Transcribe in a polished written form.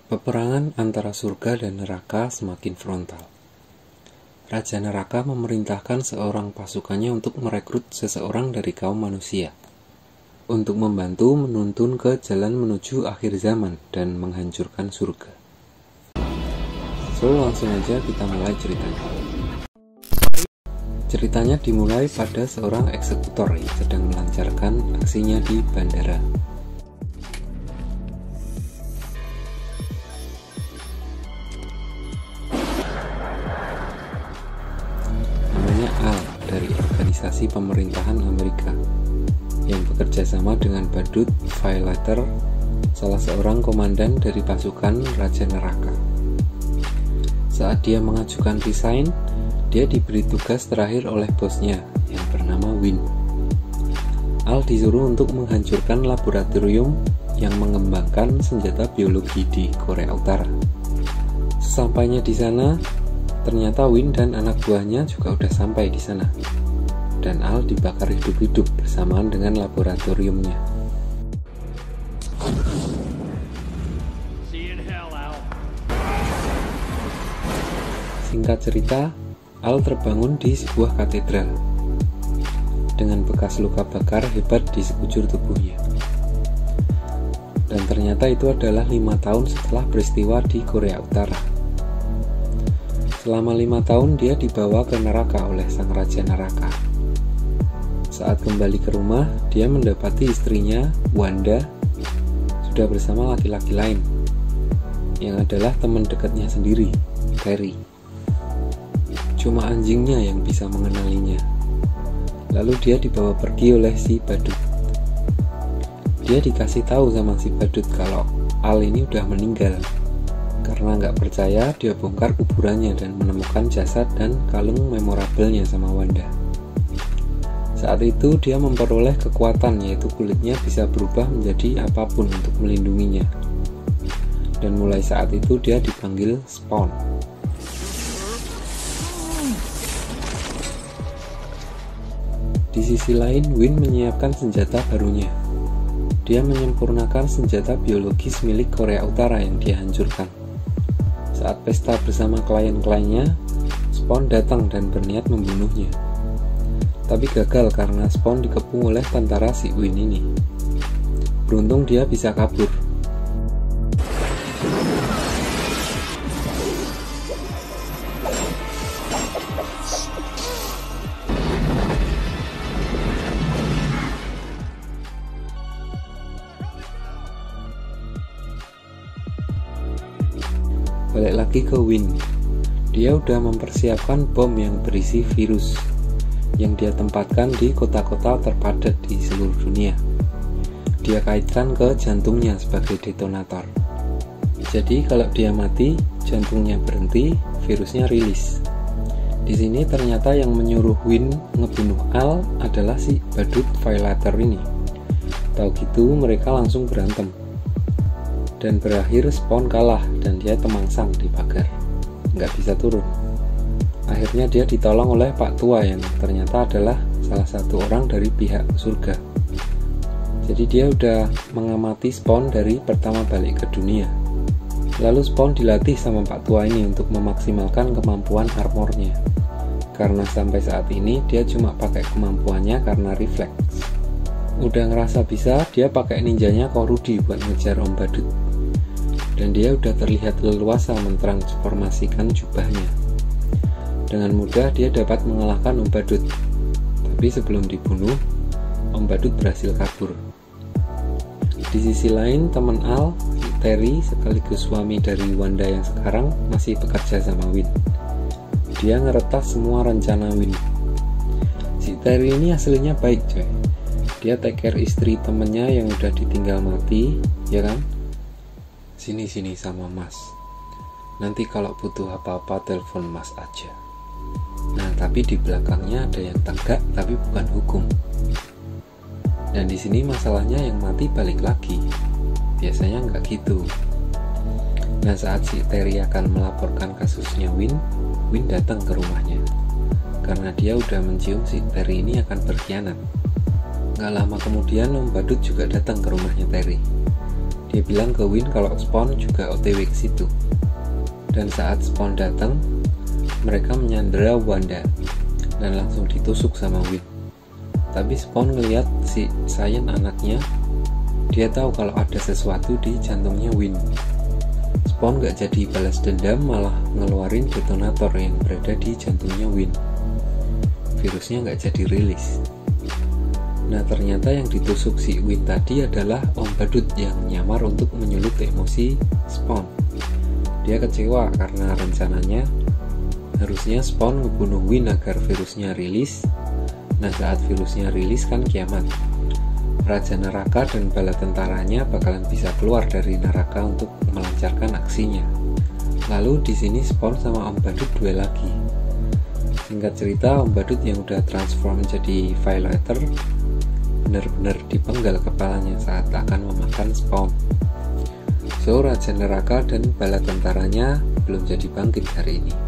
Peperangan antara surga dan neraka semakin frontal. Raja neraka memerintahkan seorang pasukannya untuk merekrut seseorang dari kaum manusia untuk membantu menuntun ke jalan menuju akhir zaman dan menghancurkan surga. So, langsung aja kita mulai ceritanya. Ceritanya dimulai pada seorang eksekutor yang sedang melancarkan aksinya di bandara. Namanya Al dari organisasi pemerintahan Amerika yang bekerja sama dengan badut Violator, salah seorang komandan dari pasukan Raja Neraka. Saat dia mengajukan resign, dia diberi tugas terakhir oleh bosnya yang bernama Win. Al disuruh untuk menghancurkan laboratorium yang mengembangkan senjata biologi di Korea Utara. Sesampainya di sana, ternyata Win dan anak buahnya juga udah sampai di sana. Dan Al dibakar hidup-hidup bersamaan dengan laboratoriumnya. Singkat cerita, Al terbangun di sebuah katedral dengan bekas luka bakar hebat di sekujur tubuhnya. Dan ternyata itu adalah 5 tahun setelah peristiwa di Korea Utara. Selama 5 tahun dia dibawa ke neraka oleh sang Raja Neraka. Saat kembali ke rumah, dia mendapati istrinya, Wanda, sudah bersama laki-laki lain, yang adalah teman dekatnya sendiri, Terry. Cuma anjingnya yang bisa mengenalinya. Lalu dia dibawa pergi oleh si badut. Dia dikasih tahu sama si badut kalau Al ini udah meninggal. Karena nggak percaya, dia bongkar kuburannya dan menemukan jasad dan kalung memorabelnya sama Wanda. Saat itu dia memperoleh kekuatan, yaitu kulitnya bisa berubah menjadi apapun untuk melindunginya. Dan mulai saat itu dia dipanggil Spawn. Di sisi lain, Win menyiapkan senjata barunya. Dia menyempurnakan senjata biologis milik Korea Utara yang dia hancurkan. Saat pesta bersama klien-kliennya, Spawn datang dan berniat membunuhnya. Tapi gagal karena Spawn dikepung oleh tentara si Win ini. Beruntung dia bisa kabur. Balik lagi ke Win. Dia udah mempersiapkan bom yang berisi virus yang dia tempatkan di kota-kota terpadat di seluruh dunia. Dia kaitkan ke jantungnya sebagai detonator. Jadi kalau dia mati, jantungnya berhenti, virusnya rilis. Di sini ternyata yang menyuruh Win ngebunuh Al adalah si badut Violator ini. Tahu gitu mereka langsung berantem. Dan berakhir Spawn kalah dan dia temangsang di pagar, nggak bisa turun. Akhirnya dia ditolong oleh Pak Tua yang ternyata adalah salah satu orang dari pihak surga. Jadi dia udah mengamati Spawn dari pertama balik ke dunia. Lalu Spawn dilatih sama Pak Tua ini untuk memaksimalkan kemampuan armornya. Karena sampai saat ini dia cuma pakai kemampuannya karena refleks. Udah ngerasa bisa, dia pakai ninjanya Korudi buat ngejar Om Badut. Dan dia udah terlihat leluasa mentransformasikan jubahnya. Dengan mudah dia dapat mengalahkan Om Badut. Tapi sebelum dibunuh, Om Badut berhasil kabur. Di sisi lain, teman Al, Terry, sekaligus suami dari Wanda yang sekarang, masih bekerja sama Win. Dia ngeretas semua rencana Win. Si Terry ini aslinya baik coy. Dia take care istri temennya yang udah ditinggal mati, ya kan? Sini sama Mas. Nanti kalau butuh apa-apa telepon Mas aja. Nah, tapi di belakangnya ada yang tegak tapi bukan hukum. Dan di sini masalahnya yang mati balik lagi. Biasanya nggak gitu. Nah, saat si Terry akan melaporkan kasusnya Win datang ke rumahnya. Karena dia udah mencium si Terry ini akan berkhianat. Nggak lama kemudian Om Badut juga datang ke rumahnya Terry. Dia bilang ke Win kalau Spawn juga OTW ke situ. Dan saat Spawn datang, mereka menyandera Wanda dan langsung ditusuk sama Win. Tapi Spawn ngeliat si Cyan anaknya, dia tahu kalau ada sesuatu di jantungnya Win. Spawn gak jadi balas dendam, malah ngeluarin detonator yang berada di jantungnya Win. Virusnya gak jadi rilis. Nah, ternyata yang ditusuk si Win tadi adalah Om Badut yang nyamar untuk menyulut emosi Spawn. Dia kecewa karena rencananya harusnya Spawn ngebunuh Win agar virusnya rilis. Nah, saat virusnya rilis kan kiamat. Raja Neraka dan bala tentaranya bakalan bisa keluar dari neraka untuk melancarkan aksinya. Lalu di sini Spawn sama Om Badut duel lagi. Singkat cerita, Om Badut yang udah transform menjadi Violator benar-benar dipenggal kepalanya saat akan memakan Spawn. So, Raja Neraka dan bala tentaranya belum jadi bangkit hari ini.